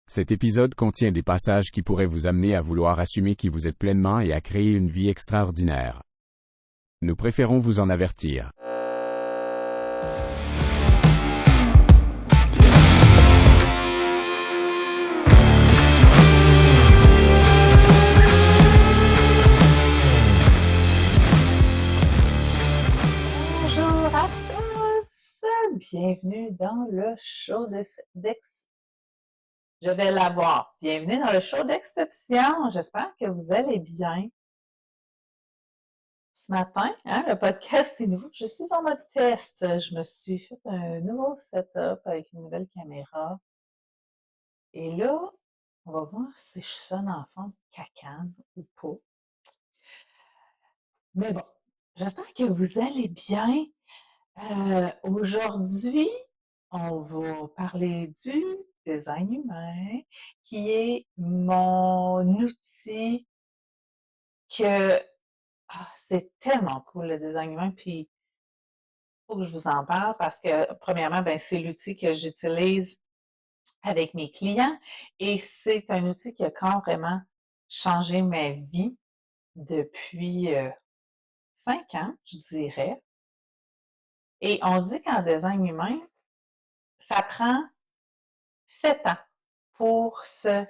Cet épisode contient des passages qui pourraient vous amener à vouloir assumer qui vous êtes pleinement et à créer une vie extraordinaire. Nous préférons vous en avertir. Bonjour à tous! Bienvenue dans le show d'Ex... Je vais l'avoir. Bienvenue dans le show d'Exception. J'espère que vous allez bien. Ce matin, le podcast est nouveau. Je suis en mode test. Je me suis fait un nouveau setup avec une nouvelle caméra. Et là, on va voir si je sonne en fond de cacane ou pas. Mais bon, j'espère que vous allez bien. Aujourd'hui, on va parler du design humain, qui est mon outil que c'est tellement cool le design humain, puis il faut que je vous en parle parce que premièrement, ben, c'est l'outil que j'utilise avec mes clients et c'est un outil qui a carrément changé ma vie depuis 5 ans, je dirais. Et on dit qu'en design humain, ça prend 7 ans pour se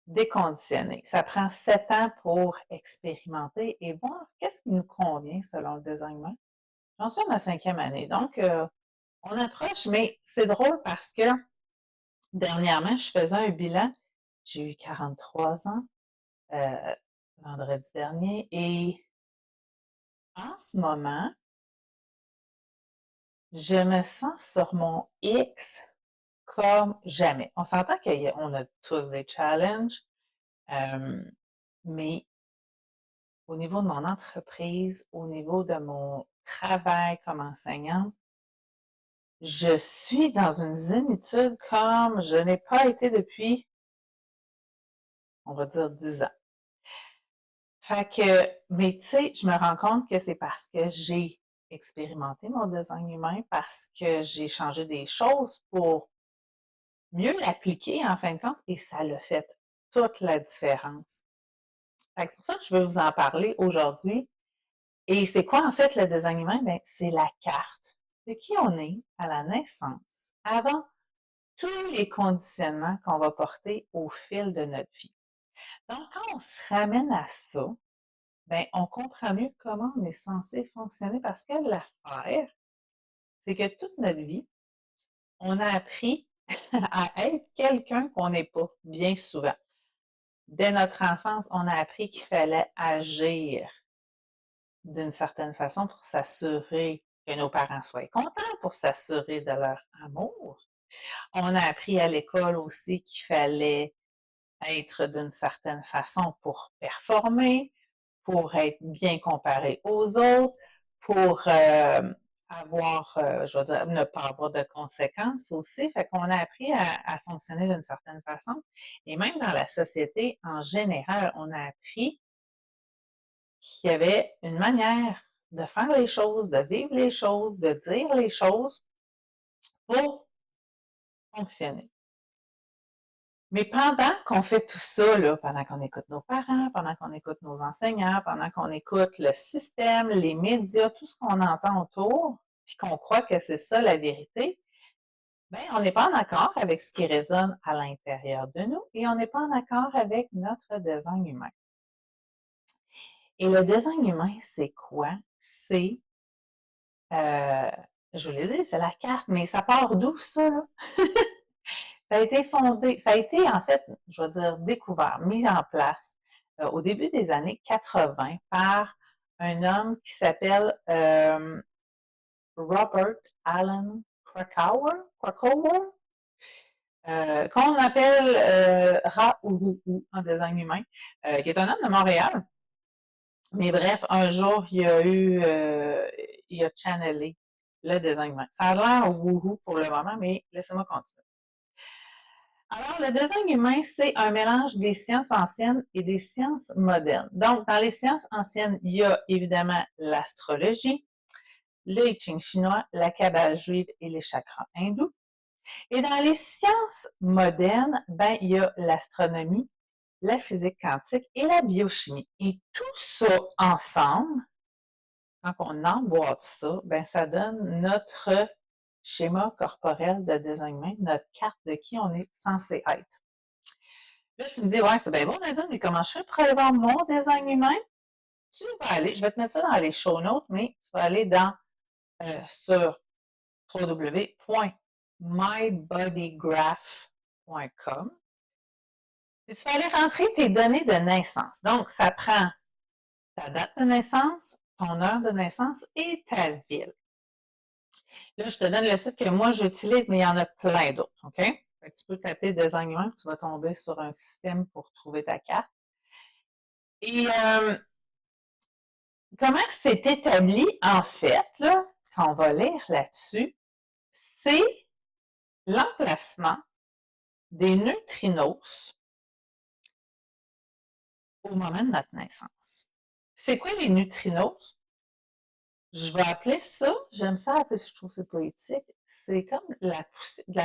déconditionner. Ça prend 7 ans pour expérimenter et voir qu'est-ce qui nous convient selon le design humain. J'en suis à ma 5e année, donc on approche, mais c'est drôle parce que dernièrement, je faisais un bilan. J'ai eu 43 ans vendredi dernier et en ce moment, je me sens sur mon X comme jamais. On s'entend qu'on a tous des challenges, mais au niveau de mon entreprise, au niveau de mon travail comme enseignante, je suis dans une zénitude comme je n'ai pas été depuis, on va dire, 10 ans. Fait que, mais tu sais, je me rends compte que c'est parce que j'ai expérimenté mon design humain, parce que j'ai changé des choses pour mieux l'appliquer en fin de compte, et ça l'a fait toute la différence. Fait que c'est pour ça que je veux vous en parler aujourd'hui. Et c'est quoi en fait le design humain? Ben, c'est la carte de qui on est à la naissance, avant tous les conditionnements qu'on va porter au fil de notre vie. Donc, quand on se ramène à ça, ben, on comprend mieux comment on est censé fonctionner parce que l'affaire, c'est que toute notre vie, on a appris à être quelqu'un qu'on n'est pas, bien souvent. Dès notre enfance, on a appris qu'il fallait agir d'une certaine façon pour s'assurer que nos parents soient contents, pour s'assurer de leur amour. On a appris à l'école aussi qu'il fallait être d'une certaine façon pour performer, pour être bien comparé aux autres, pour avoir, je veux dire, ne pas avoir de conséquences aussi. Fait qu'on a appris à fonctionner d'une certaine façon. Et même dans la société en général, on a appris qu'il y avait une manière de faire les choses, de vivre les choses, de dire les choses pour fonctionner. Mais pendant qu'on fait tout ça, là, pendant qu'on écoute nos parents, pendant qu'on écoute nos enseignants, pendant qu'on écoute le système, les médias, tout ce qu'on entend autour, puis qu'on croit que c'est ça la vérité, bien, on n'est pas en accord avec ce qui résonne à l'intérieur de nous et on n'est pas en accord avec notre design humain. Et le design humain, c'est quoi? C'est, je vous l'ai dit, c'est la carte, mais ça part d'où ça, là? Ça a été fondé, ça a été en fait, je vais dire, découvert, mis en place au début des années 80 par un homme qui s'appelle Robert Allen Krakauer, qu'on appelle Ra-Uru en design humain, qui est un homme de Montréal. Mais bref, un jour, il a channelé le design humain. Ça a l'air wouhou pour le moment, mais laissez-moi continuer. Alors, le design humain, c'est un mélange des sciences anciennes et des sciences modernes. Donc, dans les sciences anciennes, il y a évidemment l'astrologie, le I Ching chinois, la Kabbale juive et les chakras hindous. Et dans les sciences modernes, ben, il y a l'astronomie, la physique quantique et la biochimie. Et tout ça ensemble, quand on emboîte ça, ben, ça donne notre schéma corporel de design humain, notre carte de qui on est censé être. Là, tu me dis, ouais, c'est bien bon, Nadine, mais comment je fais pour aller voir mon design humain? Tu vas aller, je vais te mettre ça dans les show notes, mais tu vas aller sur www.mybodygraph.com. Et tu vas aller rentrer tes données de naissance. Donc, ça prend ta date de naissance, ton heure de naissance et ta ville. Là, je te donne le site que moi j'utilise, mais il y en a plein d'autres, OK? Fait que tu peux taper design humain, tu vas tomber sur un système pour trouver ta carte. Et comment c'est établi, en fait, là, quand on va lire là-dessus, c'est l'emplacement des neutrinos au moment de notre naissance. C'est quoi les neutrinos? Je vais appeler ça, j'aime ça appeler ça, je trouve que c'est poétique, c'est comme la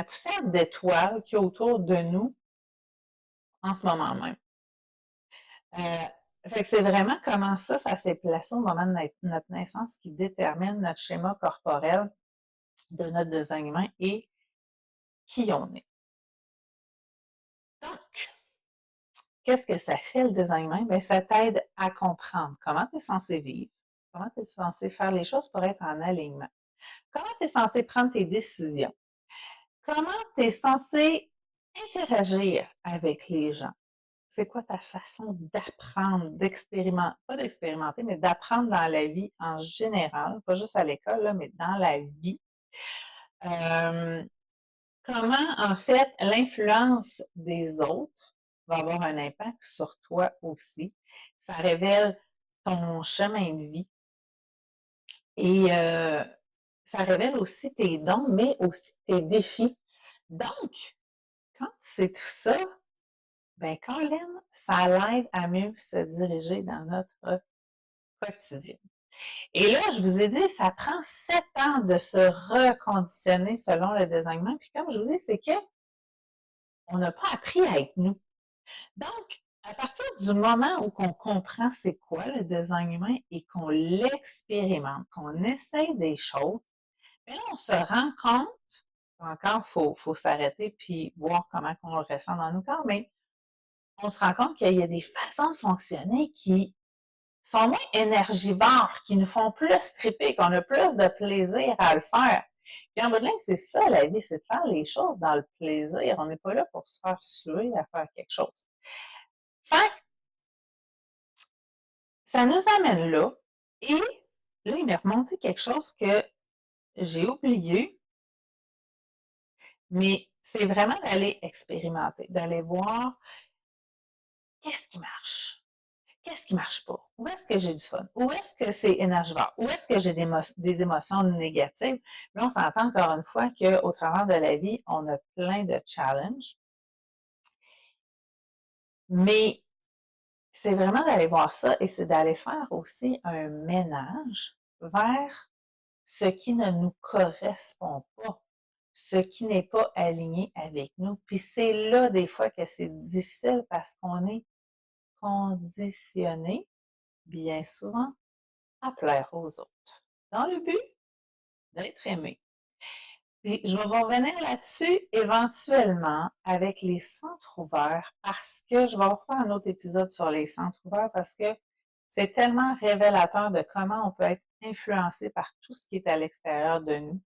poussière d'étoiles qu'il y a autour de nous en ce moment même. Fait que c'est vraiment comment ça s'est placé au moment de notre naissance qui détermine notre schéma corporel de notre design humain et qui on est. Donc, qu'est-ce que ça fait le design humain? Bien, ça t'aide à comprendre comment tu es censé vivre, comment tu es censé faire les choses pour être en alignement, comment tu es censé prendre tes décisions, comment tu es censé interagir avec les gens. C'est quoi ta façon d'apprendre, pas d'expérimenter, mais d'apprendre dans la vie en général, pas juste à l'école, là, mais dans la vie. Comment, en fait, l'influence des autres va avoir un impact sur toi aussi. Ça révèle ton chemin de vie et ça révèle aussi tes dons, mais aussi tes défis. Donc, quand tu sais tout ça, ben Colin, ça l'aide à mieux se diriger dans notre quotidien. Et là, je vous ai dit, ça prend 7 ans de se reconditionner selon le design humain. Puis comme je vous dis, c'est que on n'a pas appris à être nous. Donc, à partir du moment où on comprend c'est quoi le design humain et qu'on l'expérimente, qu'on essaye des choses, mais là, on se rend compte, encore, faut s'arrêter puis voir comment on le ressent dans nos corps, mais on se rend compte qu'il y a des façons de fonctionner qui sont moins énergivores, qui nous font plus triper, qu'on a plus de plaisir à le faire. Puis en bout de ligne, c'est ça la vie, c'est de faire les choses dans le plaisir. On n'est pas là pour se faire suer à faire quelque chose. Fait ça nous amène là. Et là, il m'est remonté quelque chose que j'ai oublié, mais c'est vraiment d'aller expérimenter, d'aller voir qu'est-ce qui marche. Qu'est-ce qui marche pas? Où est-ce que j'ai du fun? Où est-ce que c'est énergivore? Où est-ce que j'ai des émotions négatives? Là, on s'entend encore une fois qu'au travers de la vie, on a plein de challenges. Mais c'est vraiment d'aller voir ça et c'est d'aller faire aussi un ménage vers ce qui ne nous correspond pas, ce qui n'est pas aligné avec nous. Puis c'est là des fois que c'est difficile parce qu'on est conditionné, bien souvent, à plaire aux autres, dans le but d'être aimé. Puis je vais vous revenir là-dessus éventuellement avec les centres ouverts parce que je vais vous refaire un autre épisode sur les centres ouverts parce que c'est tellement révélateur de comment on peut être influencé par tout ce qui est à l'extérieur de nous.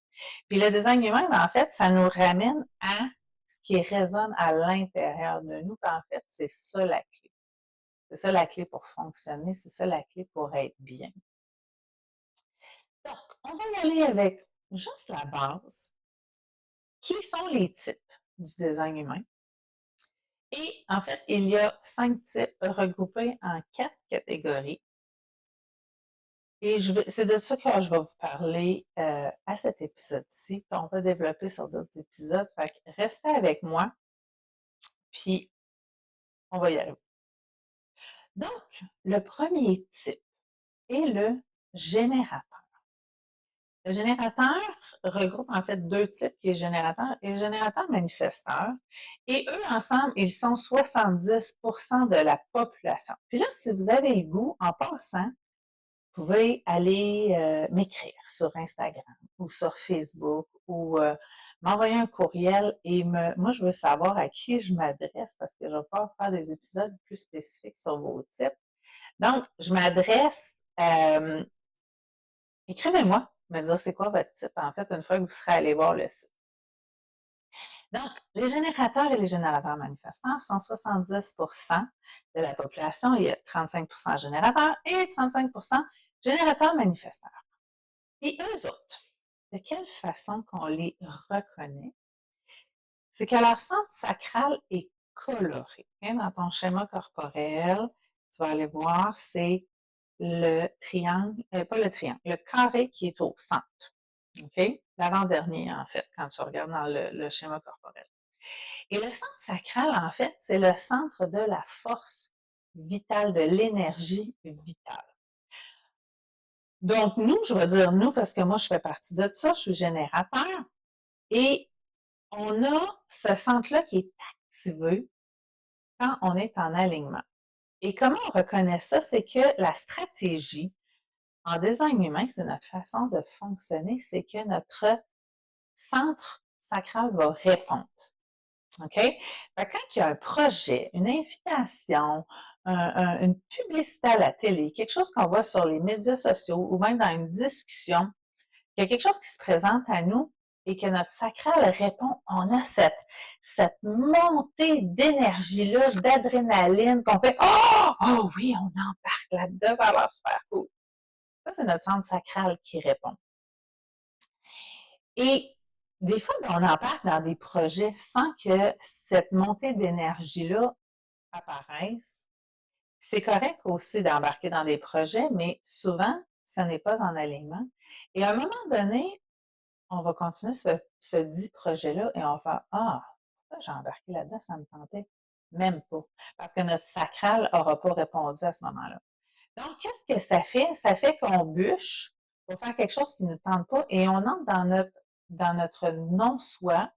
Puis le design humain, en fait, ça nous ramène à ce qui résonne à l'intérieur de nous. Puis en fait, c'est ça la clé. C'est ça la clé pour fonctionner, c'est ça la clé pour être bien. Donc, on va y aller avec juste la base. Qui sont les types du design humain? Et en fait, il y a 5 types regroupés en 4 catégories. Et c'est de ça que je vais vous parler à cet épisode-ci. Puis on va développer sur d'autres épisodes. Fait que restez avec moi, puis on va y arriver. Donc, le premier type est le générateur. Le générateur regroupe en fait deux types, qui est générateur et générateur manifesteur. Et eux, ensemble, ils sont 70% de la population. Puis là, si vous avez le goût, en passant, vous pouvez aller m'écrire sur Instagram ou sur Facebook ou m'envoyer un courriel et moi, je veux savoir à qui je m'adresse parce que je vais pas faire des épisodes plus spécifiques sur vos types. Donc, je m'adresse, écrivez-moi, me dire c'est quoi votre type, en fait, une fois que vous serez allé voir le site. Donc, les générateurs et les générateurs manifestants sont 70% de la population. Il y a 35% générateurs et 35% générateurs manifesteurs. Et eux autres, de quelle façon qu'on les reconnaît? C'est que leur centre sacral est coloré. Hein? Dans ton schéma corporel, tu vas aller voir, c'est le triangle, pas le triangle, le carré qui est au centre. OK? L'avant-dernier, en fait, quand tu regardes dans le schéma corporel. Et le centre sacral, en fait, c'est le centre de la force vitale, de l'énergie vitale. Donc, nous, je vais dire nous parce que moi, je fais partie de ça, je suis générateur. Et on a ce centre-là qui est activé quand on est en alignement. Et comment on reconnaît ça? C'est que la stratégie en design humain, c'est notre façon de fonctionner, c'est que notre centre sacral va répondre. OK? Quand il y a un projet, une invitation, une publicité à la télé, quelque chose qu'on voit sur les médias sociaux ou même dans une discussion, il y a quelque chose qui se présente à nous et que notre sacral répond, on a cette montée d'énergie-là, d'adrénaline, qu'on fait oh, oh oui, on embarque là-dedans, ça a l'air super cool. Ça, c'est notre centre sacral qui répond. Et des fois, on embarque dans des projets sans que cette montée d'énergie-là apparaisse. C'est correct aussi d'embarquer dans des projets, mais souvent, ce n'est pas en alignement. Et à un moment donné, on va continuer ce dit projet-là et on va faire ah, pourquoi j'ai embarqué là-dedans, ça me tentait même pas. Parce que notre sacral n'aura pas répondu à ce moment-là. Donc, qu'est-ce que ça fait? Ça fait qu'on bûche pour faire quelque chose qui ne nous tente pas et on entre dans notre non-soi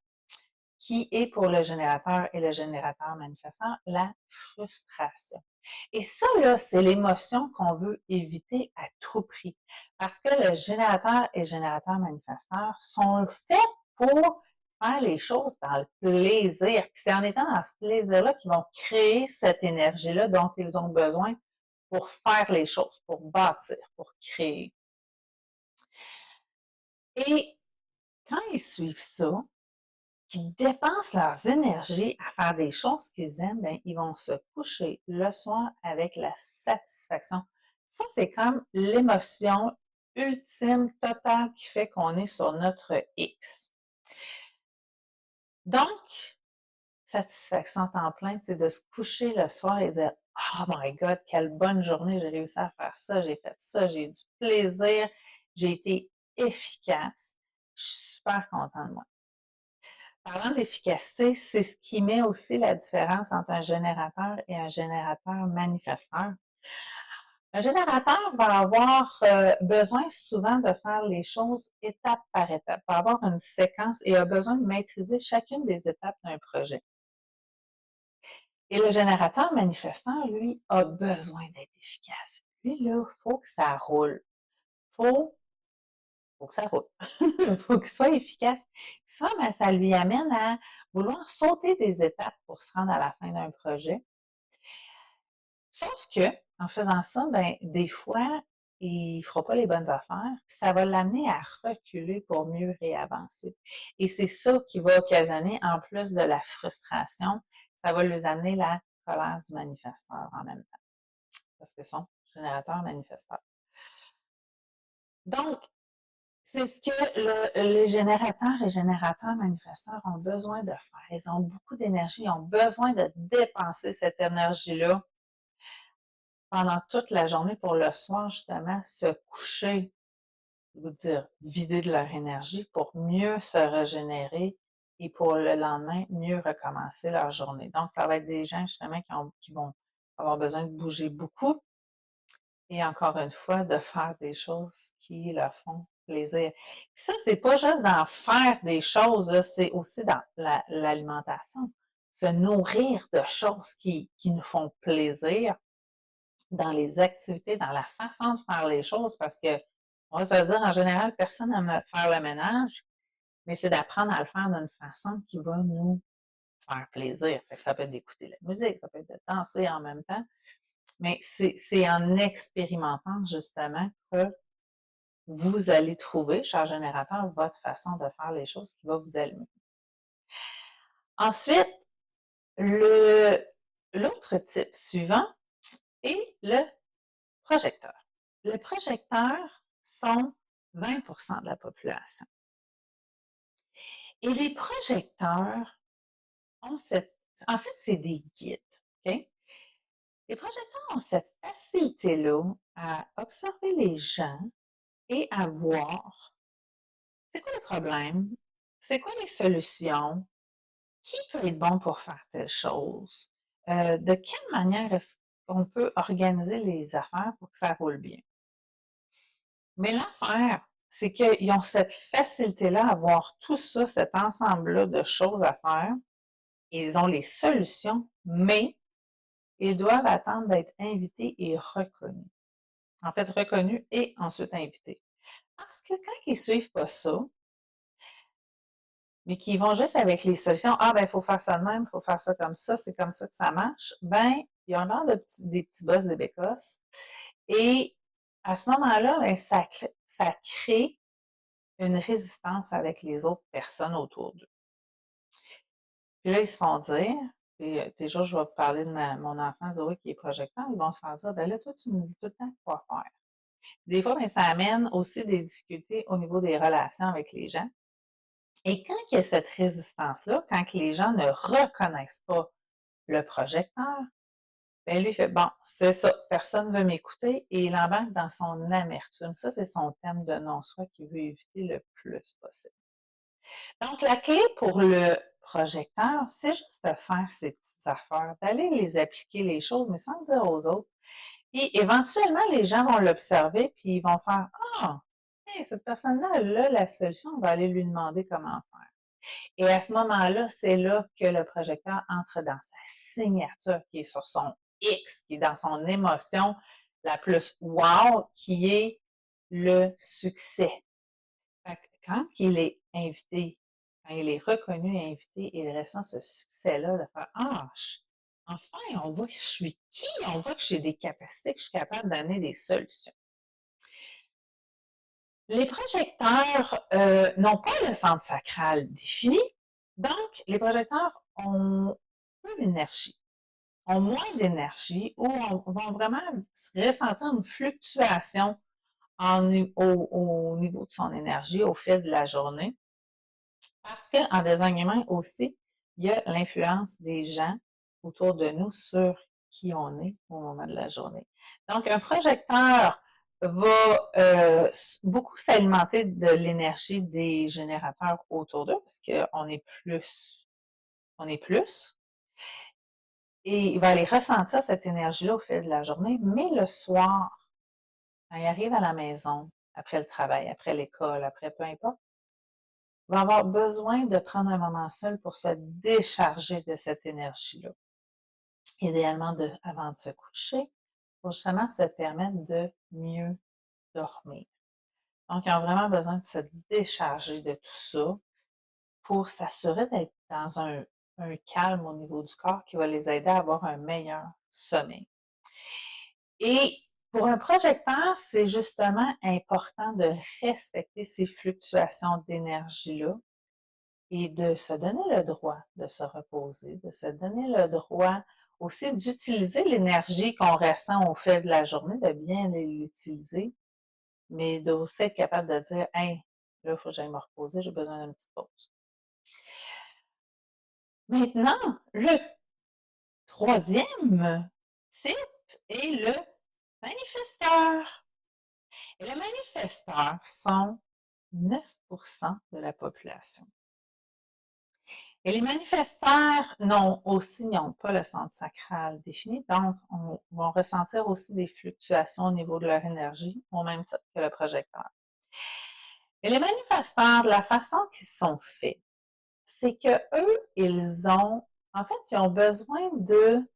qui est pour le générateur et le générateur manifestant la frustration. Et ça, là, c'est l'émotion qu'on veut éviter à tout prix. Parce que le générateur et le générateur manifesteur sont faits pour faire les choses dans le plaisir. Puis c'est en étant dans ce plaisir-là qu'ils vont créer cette énergie-là dont ils ont besoin pour faire les choses, pour bâtir, pour créer. Et quand ils suivent ça, qu'ils dépensent leurs énergies à faire des choses qu'ils aiment, bien, ils vont se coucher le soir avec la satisfaction. Ça, c'est comme l'émotion ultime, totale, qui fait qu'on est sur notre X. Donc, satisfaction en temps plein, c'est de se coucher le soir et dire « Oh my God, quelle bonne journée, j'ai réussi à faire ça, j'ai fait ça, j'ai eu du plaisir, j'ai été efficace, je suis super contente de moi. » Parlant d'efficacité, c'est ce qui met aussi la différence entre un générateur et un générateur manifesteur. Un générateur va avoir besoin souvent de faire les choses étape par étape, va avoir une séquence et a besoin de maîtriser chacune des étapes d'un projet. Et le générateur manifestant, lui, a besoin d'être efficace. Lui, là, il faut que ça roule. Faut que ça roule. Il faut qu'il soit efficace. Souvent, ben, ça lui amène à vouloir sauter des étapes pour se rendre à la fin d'un projet. Sauf que, en faisant ça, ben, des fois, il ne fera pas les bonnes affaires. Ça va l'amener à reculer pour mieux réavancer. Et c'est ça qui va occasionner, en plus de la frustration, ça va lui amener la colère du manifesteur en même temps. Parce que son générateur manifesteur. Donc, c'est ce que les générateurs et générateurs manifesteurs ont besoin de faire. Ils ont beaucoup d'énergie, ils ont besoin de dépenser cette énergie-là pendant toute la journée pour le soir, justement, se coucher, je veux dire, vider de leur énergie pour mieux se régénérer et pour le lendemain, mieux recommencer leur journée. Donc, ça va être des gens, justement, qui vont avoir besoin de bouger beaucoup et encore une fois, de faire des choses qui leur font plaisir. Puis ça, c'est pas juste d'en faire des choses, c'est aussi dans l'alimentation. Se nourrir de choses qui nous font plaisir dans les activités, dans la façon de faire les choses, parce que, on va se dire, en général, personne n'aime faire le ménage, mais c'est d'apprendre à le faire d'une façon qui va nous faire plaisir. Fait que ça peut être d'écouter la musique, ça peut être de danser en même temps, mais c'est en expérimentant justement que vous allez trouver, cher générateur, votre façon de faire les choses qui va vous allumer. Ensuite, l'autre type suivant est le projecteur. Les projecteurs sont 20% de la population. Et les projecteurs ont en fait, c'est des guides, OK? Les projecteurs ont cette facilité-là à observer les gens et à voir c'est quoi le problème, c'est quoi les solutions, qui peut être bon pour faire telle chose, de quelle manière est-ce qu'on peut organiser les affaires pour que ça roule bien. Mais l'affaire, c'est qu'ils ont cette facilité-là à voir tout ça, cet ensemble-là de choses à faire. Ils ont les solutions, mais ils doivent attendre d'être invités et reconnus. En fait, reconnus et ensuite invités. Parce que quand ils suivent pas ça, mais qu'ils vont juste avec les solutions, ah ben, il faut faire ça de même, il faut faire ça comme ça, c'est comme ça que ça marche, ben, il y a l'air des petits boss, des bécosses. Et à ce moment-là, ben, ça crée une résistance avec les autres personnes autour d'eux. Puis là, ils se font dire, puis déjà, je vais vous parler de mon enfant Zoé qui est projecteur, ils vont se faire dire, ben là, toi, tu me dis tout le temps quoi faire. Des fois, ben, ça amène aussi des difficultés au niveau des relations avec les gens. Et quand il y a cette résistance-là, quand les gens ne reconnaissent pas le projecteur, ben lui fait, bon, c'est ça, personne ne veut m'écouter et il embarque dans son amertume. Ça, c'est son thème de non-soi qu'il veut éviter le plus possible. Donc, la clé pour le projecteur, c'est juste de faire ces petites affaires, d'aller les appliquer les choses, mais sans le dire aux autres. Puis, éventuellement, les gens vont l'observer, puis ils vont faire, ah, hey, cette personne-là, elle a la solution, on va aller lui demander comment faire. Et à ce moment-là, c'est là que le projecteur entre dans sa signature, qui est sur son X, qui est dans son émotion la plus wow, qui est le succès. Fait que quand il est invité, quand il est reconnu et invité, il ressent ce succès-là de faire ah, enfin, on voit que je suis qui, on voit que j'ai des capacités, que je suis capable d'amener des solutions. Les projecteurs n'ont pas le centre sacral défini, donc les projecteurs ont peu d'énergie, ont moins d'énergie ou vont vraiment ressentir une fluctuation au niveau de son énergie au fil de la journée. Parce qu'en design humain aussi, il y a l'influence des gens autour de nous sur qui on est au moment de la journée. Donc, un projecteur va beaucoup s'alimenter de l'énergie des générateurs autour d'eux, parce qu'on est plus, on est plus. Et il va aller ressentir cette énergie-là au fil de la journée, mais le soir, quand il arrive à la maison, après le travail, après l'école, après peu importe, va avoir besoin de prendre un moment seul pour se décharger de cette énergie-là. Idéalement avant de se coucher, pour justement se permettre de mieux dormir. Donc, ils ont vraiment besoin de se décharger de tout ça pour s'assurer d'être dans un calme au niveau du corps qui va les aider à avoir un meilleur sommeil. Et pour un projecteur, c'est justement important de respecter ces fluctuations d'énergie-là et de se donner le droit de se reposer, de se donner le droit aussi d'utiliser l'énergie qu'on ressent au fil de la journée, de bien l'utiliser, mais d'aussi être capable de dire, hey, là, il faut que j'aille me reposer, j'ai besoin d'une petite pause. Maintenant, le troisième type est le manifesteur. Et les manifesteurs sont 9% de la population. Et les manifesteurs n'ont pas le centre sacral défini, donc vont ressentir aussi des fluctuations au niveau de leur énergie, au même titre que le projecteur. Et les manifesteurs, de la façon qu'ils sont faits, c'est que eux, ils ont besoin de,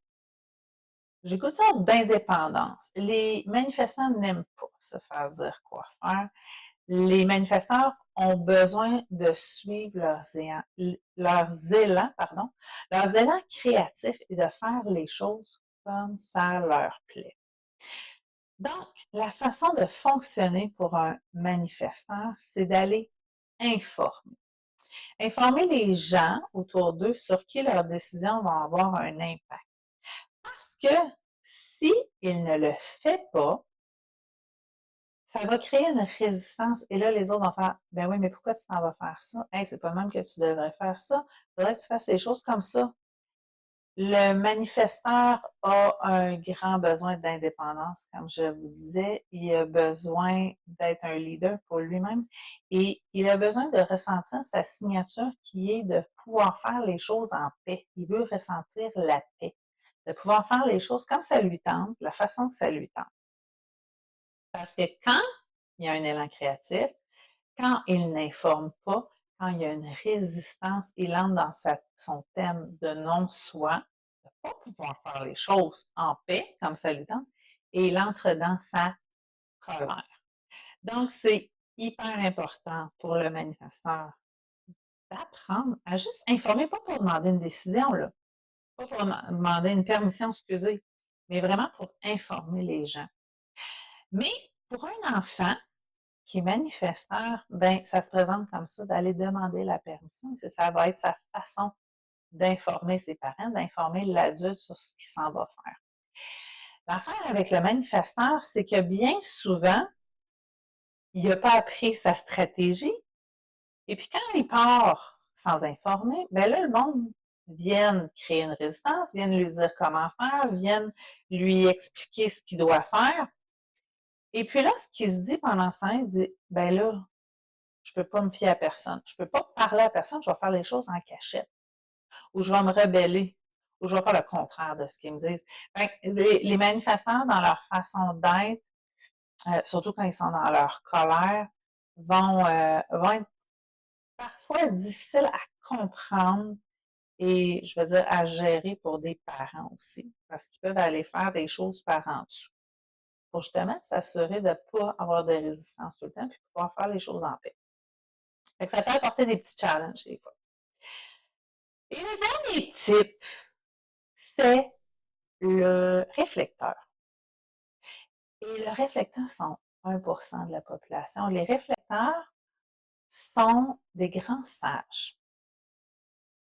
j'écoute ça, d'indépendance. Les manifestants n'aiment pas se faire dire quoi faire. Les manifesteurs ont besoin de suivre leurs élans créatifs et de faire les choses comme ça leur plaît. Donc, la façon de fonctionner pour un manifesteur, c'est d'aller informer. Informer les gens autour d'eux sur qui leurs décisions vont avoir un impact. Parce que si il ne le fait pas, ça va créer une résistance. Et là, les autres vont faire, ben oui, mais pourquoi tu t'en vas faire ça? Hey, c'est pas le même que tu devrais faire ça. Il faudrait que tu fasses les choses comme ça. Le manifesteur a un grand besoin d'indépendance, comme je vous disais. Il a besoin d'être un leader pour lui-même et il a besoin de ressentir sa signature qui est de pouvoir faire les choses en paix. Il veut ressentir la paix, de pouvoir faire les choses comme ça lui tente, la façon que ça lui tente. Parce que quand il y a un élan créatif, quand il n'informe pas, quand il y a une résistance, il entre dans son thème de non-soi, de ne pas pouvoir faire les choses en paix, comme ça lui tente, et il entre dans sa colère. Donc, c'est hyper important pour le manifesteur d'apprendre à juste informer, pas pour demander une décision, là, pas pour demander une permission, excusez, mais vraiment pour informer les gens. Mais pour un enfant qui est manifesteur, ben ça se présente comme ça, d'aller demander la permission. Ça va être sa façon d'informer ses parents, d'informer l'adulte sur ce qu'il s'en va faire. L'affaire avec le manifesteur, c'est que bien souvent, il n'a pas appris sa stratégie. Et puis quand il part sans informer, ben là, le monde vient créer une résistance, vient lui dire comment faire, vient lui expliquer ce qu'il doit faire. Et puis là, ce qu'il se dit pendant ce temps, il se dit, ben là, je peux pas me fier à personne. Je peux pas parler à personne, je vais faire les choses en cachette. Ou je vais me rebeller. Ou je vais faire le contraire de ce qu'ils me disent. Les manifestants, dans leur façon d'être, surtout quand ils sont dans leur colère, vont être parfois difficiles à comprendre et, je veux dire, à gérer pour des parents aussi. Parce qu'ils peuvent aller faire des choses par en dessous. Pour justement s'assurer de ne pas avoir de résistance tout le temps, puis pouvoir faire les choses en paix. Fait que ça peut apporter des petits challenges des fois. Et le dernier type, c'est le réflecteur. Et le réflecteur sont 1% de la population. Les réflecteurs sont des grands sages.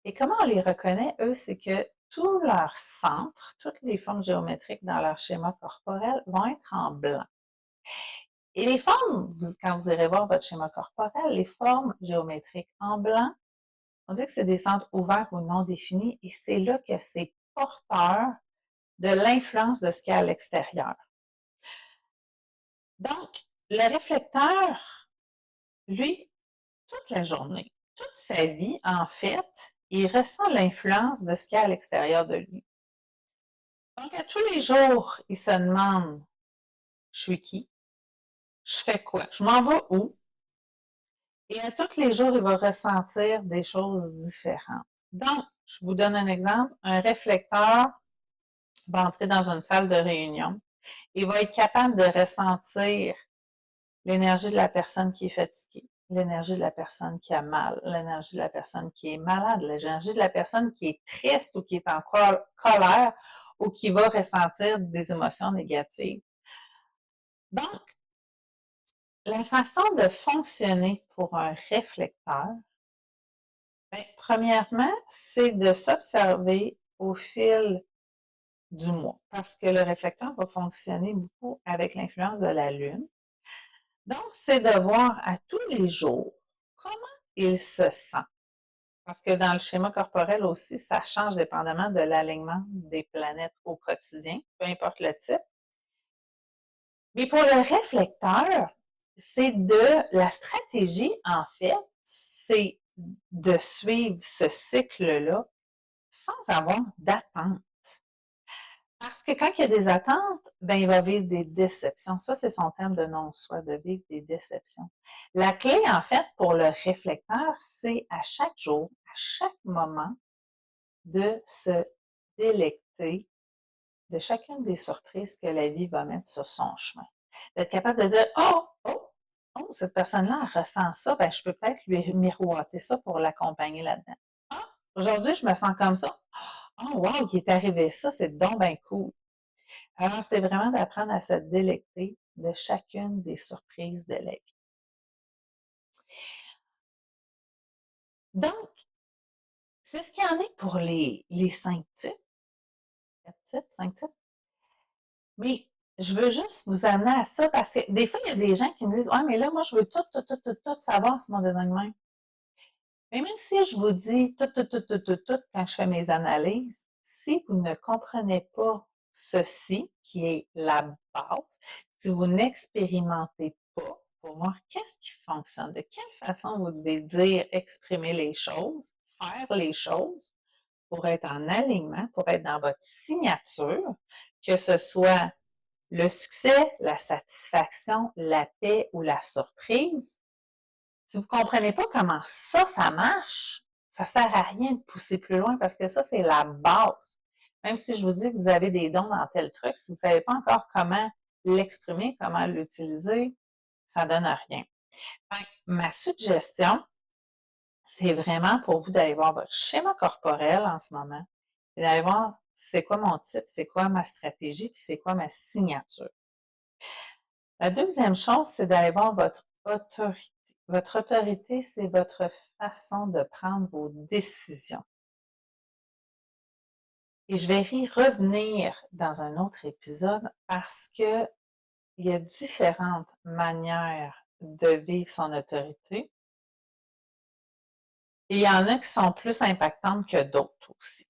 Et comment on les reconnaît, eux, c'est que tous leurs centres, toutes les formes géométriques dans leur schéma corporel vont être en blanc. Et les formes, quand vous irez voir votre schéma corporel, les formes géométriques en blanc, on dit que c'est des centres ouverts ou non définis, et c'est là que c'est porteur de l'influence de ce qu'il y a à l'extérieur. Donc, le réflecteur, lui, toute la journée, toute sa vie, en fait, il ressent l'influence de ce qu'il y a à l'extérieur de lui. Donc, à tous les jours, il se demande, je suis qui? Je fais quoi? Je m'en vais où? Et à tous les jours, il va ressentir des choses différentes. Donc, je vous donne un exemple. Un réflecteur va entrer dans une salle de réunion. Il va être capable de ressentir l'énergie de la personne qui est fatiguée, l'énergie de la personne qui a mal, l'énergie de la personne qui est malade, l'énergie de la personne qui est triste ou qui est en colère ou qui va ressentir des émotions négatives. Donc, la façon de fonctionner pour un réflecteur, bien, premièrement, c'est de s'observer au fil du mois, parce que le réflecteur va fonctionner beaucoup avec l'influence de la Lune. Donc, c'est de voir à tous les jours comment il se sent. Parce que dans le schéma corporel aussi, ça change dépendamment de l'alignement des planètes au quotidien, peu importe le type. Mais pour le réflecteur, c'est de la stratégie, en fait, c'est de suivre ce cycle-là sans avoir d'attente. Parce que quand il y a des attentes, ben il va vivre des déceptions. Ça, c'est son thème de non-soi, de vivre des déceptions. La clé, en fait, pour le réflecteur, c'est à chaque jour, à chaque moment, de se délecter de chacune des surprises que la vie va mettre sur son chemin. D'être capable de dire, oh, oh, oh, cette personne-là ressent ça, ben, je peux peut-être lui miroiter ça pour l'accompagner là-dedans. Ah, aujourd'hui, je me sens comme ça. Oh, wow, il est arrivé ça, c'est donc bien cool. Alors, c'est vraiment d'apprendre à se délecter de chacune des surprises de la vie. Donc, c'est ce qu'il y en est pour les 5 types. 4 types, 5 types. Mais je veux juste vous amener à ça parce que des fois, il y a des gens qui me disent, ouais, mais là, moi, je veux tout savoir sur mon design humain. Mais même si je vous dis tout quand je fais mes analyses, si vous ne comprenez pas ceci, qui est la base, si vous n'expérimentez pas pour voir qu'est-ce qui fonctionne, de quelle façon vous devez dire, exprimer les choses, faire les choses pour être en alignement, pour être dans votre signature, que ce soit le succès, la satisfaction, la paix ou la surprise, si vous ne comprenez pas comment ça marche, ça ne sert à rien de pousser plus loin parce que ça, c'est la base. Même si je vous dis que vous avez des dons dans tel truc, si vous ne savez pas encore comment l'exprimer, comment l'utiliser, ça ne donne rien. Donc, ma suggestion, c'est vraiment pour vous d'aller voir votre schéma corporel en ce moment et d'aller voir c'est quoi mon titre, c'est quoi ma stratégie, puis c'est quoi ma signature. La deuxième chose, c'est d'aller voir votre autorité. Votre autorité, c'est votre façon de prendre vos décisions. Et je vais y revenir dans un autre épisode parce que il y a différentes manières de vivre son autorité. Et il y en a qui sont plus impactantes que d'autres aussi.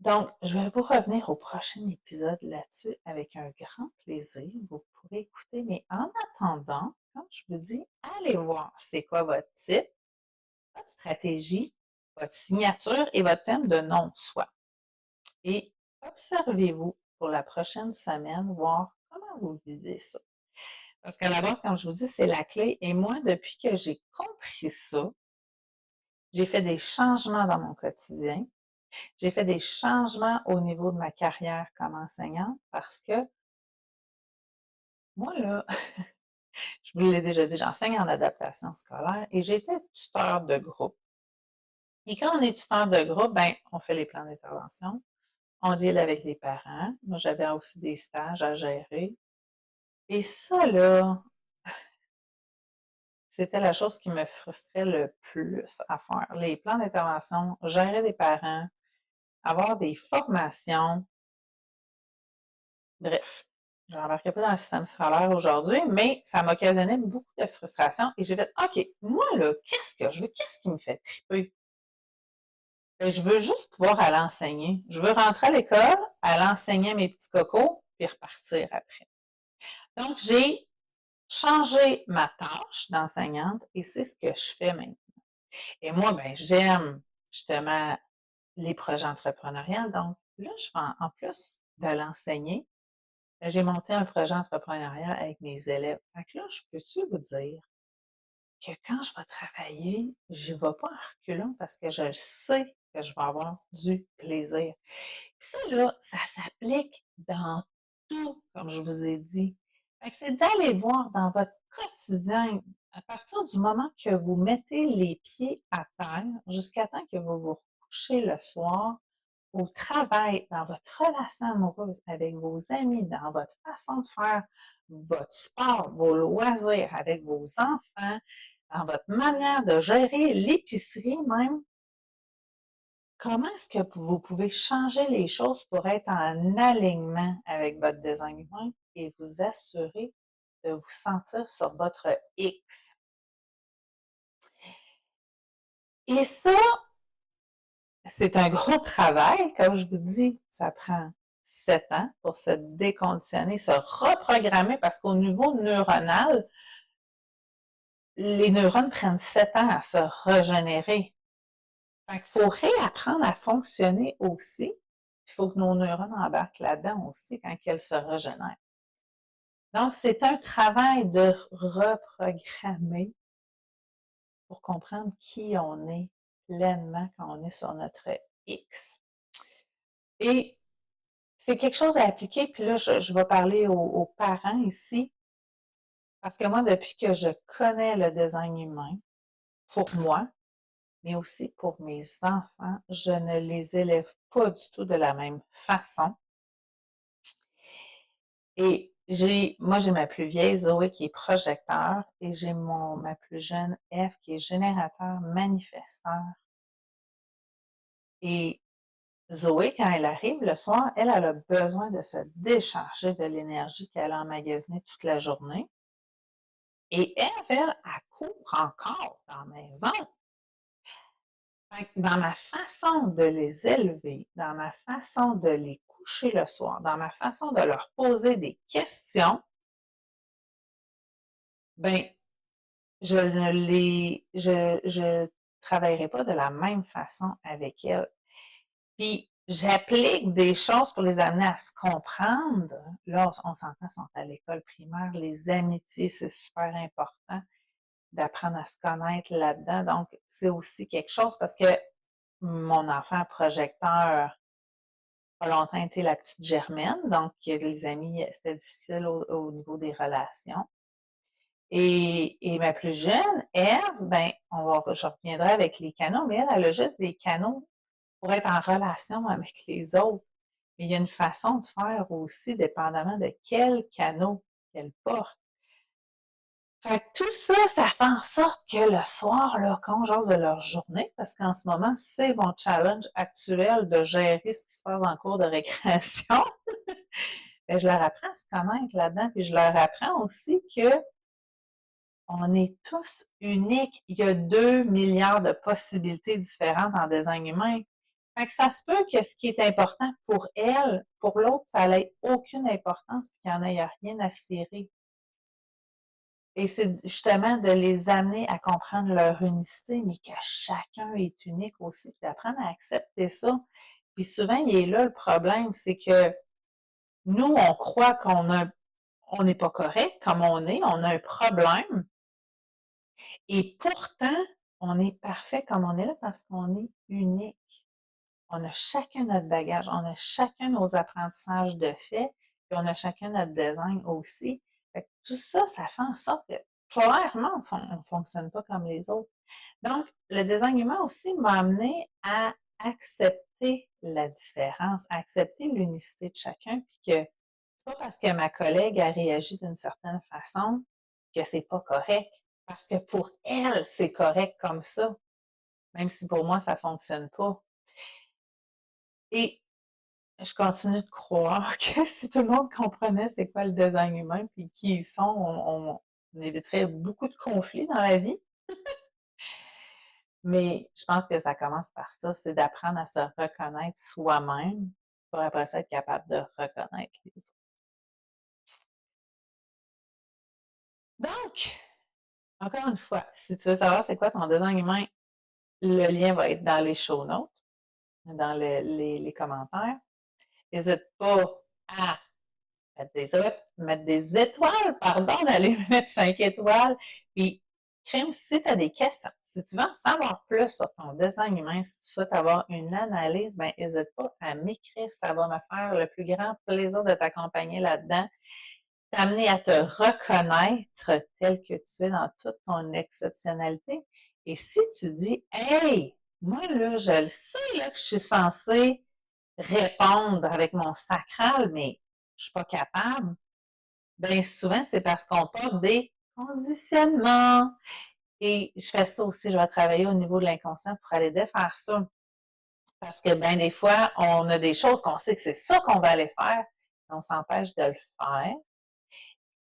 Donc, je vais vous revenir au prochain épisode là-dessus avec un grand plaisir. Vous pourrez écouter, mais en attendant, comme je vous dis, allez voir c'est quoi votre type, votre stratégie, votre signature et votre thème de non-soi. Et observez-vous pour la prochaine semaine, voir comment vous vivez ça. Parce qu'à la base, comme je vous dis, c'est la clé. Et moi, depuis que j'ai compris ça, j'ai fait des changements dans mon quotidien. J'ai fait des changements au niveau de ma carrière comme enseignante parce que moi, là, je vous l'ai déjà dit, j'enseigne en adaptation scolaire et j'étais tuteur de groupe. Et quand on est tuteur de groupe, ben, on fait les plans d'intervention, on deal avec les parents. Moi, j'avais aussi des stages à gérer. Et ça, là, c'était la chose qui me frustrait le plus à faire. Les plans d'intervention, gérer des parents, avoir des formations. Bref, je n'embarquerai pas dans le système scolaire aujourd'hui, mais ça m'occasionnait beaucoup de frustration et j'ai fait, OK, moi, là, qu'est-ce que je veux? Qu'est-ce qui me fait triper? Ben, je veux juste pouvoir aller enseigner. Je veux rentrer à l'école, aller enseigner mes petits cocos, puis repartir après. Donc, j'ai changé ma tâche d'enseignante et c'est ce que je fais maintenant. Et moi, ben, j'aime justement les projets entrepreneuriaux. Donc, là, je fais en plus de l'enseigner, j'ai monté un projet entrepreneurial avec mes élèves. Fait que là, je peux-tu vous dire que quand je vais travailler, je ne vais pas en reculant parce que je sais que je vais avoir du plaisir. Puis ça, là, ça s'applique dans tout, comme je vous ai dit. Fait que c'est d'aller voir dans votre quotidien, à partir du moment que vous mettez les pieds à terre, jusqu'à temps que vous vous couchez le soir, au travail, dans votre relation amoureuse avec vos amis, dans votre façon de faire votre sport, vos loisirs avec vos enfants, dans votre manière de gérer l'épicerie même, comment est-ce que vous pouvez changer les choses pour être en alignement avec votre design humain et vous assurer de vous sentir sur votre X? Et ça, c'est un gros travail, comme je vous dis, ça prend 7 ans pour se déconditionner, se reprogrammer, parce qu'au niveau neuronal, les neurones prennent 7 ans à se régénérer. Fait qu'il faut réapprendre à fonctionner aussi Il faut que nos neurones embarquent là-dedans aussi quand elles se régénèrent. Donc, c'est un travail de reprogrammer pour comprendre qui on est pleinement quand on est sur notre X. Et c'est quelque chose à appliquer, puis là, je vais parler aux parents ici, parce que moi, depuis que je connais le design humain, pour moi, mais aussi pour mes enfants, je ne les élève pas du tout de la même façon. Et moi, j'ai ma plus vieille Zoé qui est projecteur et j'ai ma plus jeune F qui est générateur manifesteur. Et Zoé, quand elle arrive le soir, elle a besoin de se décharger de l'énergie qu'elle a emmagasinée toute la journée. Et elle court encore dans la maison. Dans ma façon de les élever, dans ma façon de les coucher le soir, dans ma façon de leur poser des questions, ben, je travaillerai pas de la même façon avec elles. Puis, j'applique des choses pour les amener à se comprendre. Là, on s'entend, ils sont à l'école primaire. Les amitiés, c'est super important d'apprendre à se connaître là-dedans. Donc, c'est aussi quelque chose parce que mon enfant projecteur a longtemps été la petite Germaine. Donc, les amis, c'était difficile au niveau des relations. Et ma plus jeune, Ève, ben, je reviendrai avec les canaux, mais elle a juste des canaux pour être en relation avec les autres. Mais il y a une façon de faire aussi, dépendamment de quel canot qu'elle porte. Fait que tout ça, ça fait en sorte que le soir, là, quand on jase de leur journée, parce qu'en ce moment, c'est mon challenge actuel de gérer ce qui se passe en cours de récréation, ben, je leur apprends à se connaître là-dedans, puis je leur apprends aussi que on est tous uniques. Il y a 2 milliards de possibilités différentes en design humain. Fait que ça se peut que ce qui est important pour elle, pour l'autre, ça n'ait aucune importance et qu'il n'y en ait rien à cirer. Et c'est justement de les amener à comprendre leur unicité, mais que chacun est unique aussi, puis d'apprendre à accepter ça. Puis souvent, il est là le problème, c'est que nous, on croit on n'est pas correct comme on a un problème, et pourtant, on est parfait comme on est là parce qu'on est unique. On a chacun notre bagage, on a chacun nos apprentissages de fait, puis on a chacun notre design aussi. Fait que tout ça, ça fait en sorte que clairement, on ne fonctionne pas comme les autres. Donc, le design humain aussi m'a amené à accepter la différence, à accepter l'unicité de chacun, puis que c'est pas parce que ma collègue a réagi d'une certaine façon que c'est pas correct. Parce que pour elle, c'est correct comme ça, même si pour moi, ça fonctionne pas. Et je continue de croire que si tout le monde comprenait c'est quoi le design humain puis qui ils sont, on éviterait beaucoup de conflits dans la vie. Mais je pense que ça commence par ça, c'est d'apprendre à se reconnaître soi-même pour après ça être capable de reconnaître les autres. Donc, encore une fois, si tu veux savoir c'est quoi ton design humain, le lien va être dans les show notes, dans les commentaires. N'hésite pas à mettre des étoiles, pardon, d'aller mettre 5 étoiles. Puis, crème, si tu as des questions, si tu veux en savoir plus sur ton design humain, si tu souhaites avoir une analyse, ben n'hésite pas à m'écrire. Ça va me faire le plus grand plaisir de t'accompagner là-dedans, t'amener à te reconnaître tel que tu es dans toute ton exceptionnalité. Et si tu dis, hey, moi, là, je le sais, là, que je suis censée répondre avec mon sacral, mais je suis pas capable. Bien souvent, c'est parce qu'on porte des conditionnements. Et je fais ça aussi, je vais travailler au niveau de l'inconscient pour aller défaire ça. Parce que bien des fois, on a des choses qu'on sait que c'est ça qu'on va aller faire, on s'empêche de le faire.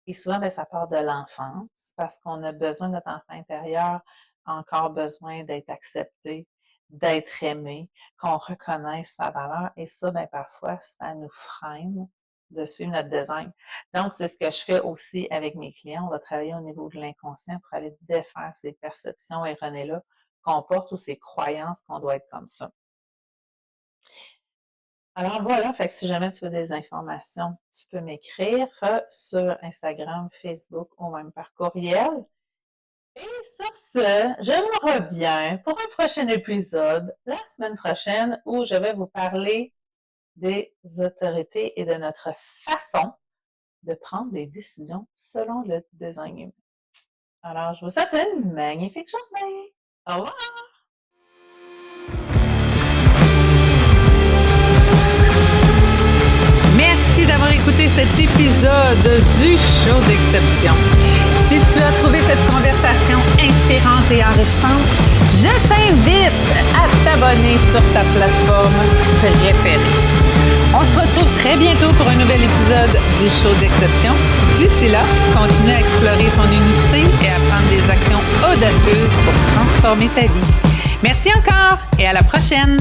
Et souvent, bien, ça part de l'enfance, parce qu'on a besoin, notre enfant intérieur a encore besoin d'être accepté, d'être aimé, qu'on reconnaisse sa valeur. Et ça, bien, parfois, ça nous freine de suivre notre design. Donc, c'est ce que je fais aussi avec mes clients. On va travailler au niveau de l'inconscient pour aller défaire ces perceptions erronées-là qu'on porte ou ces croyances qu'on doit être comme ça. Alors voilà, fait que si jamais tu veux des informations, tu peux m'écrire sur Instagram, Facebook ou même par courriel. Et sur ce, je vous reviens pour un prochain épisode la semaine prochaine où je vais vous parler des autorités et de notre façon de prendre des décisions selon le design humain. Alors, je vous souhaite une magnifique journée. Au revoir! Merci d'avoir écouté cet épisode du Show d'Exception. Si tu as trouvé cette conversation inspirante et enrichissante, je t'invite à t'abonner sur ta plateforme préférée. On se retrouve très bientôt pour un nouvel épisode du Show d'Exception. D'ici là, continue à explorer ton unicité et à prendre des actions audacieuses pour transformer ta vie. Merci encore et à la prochaine!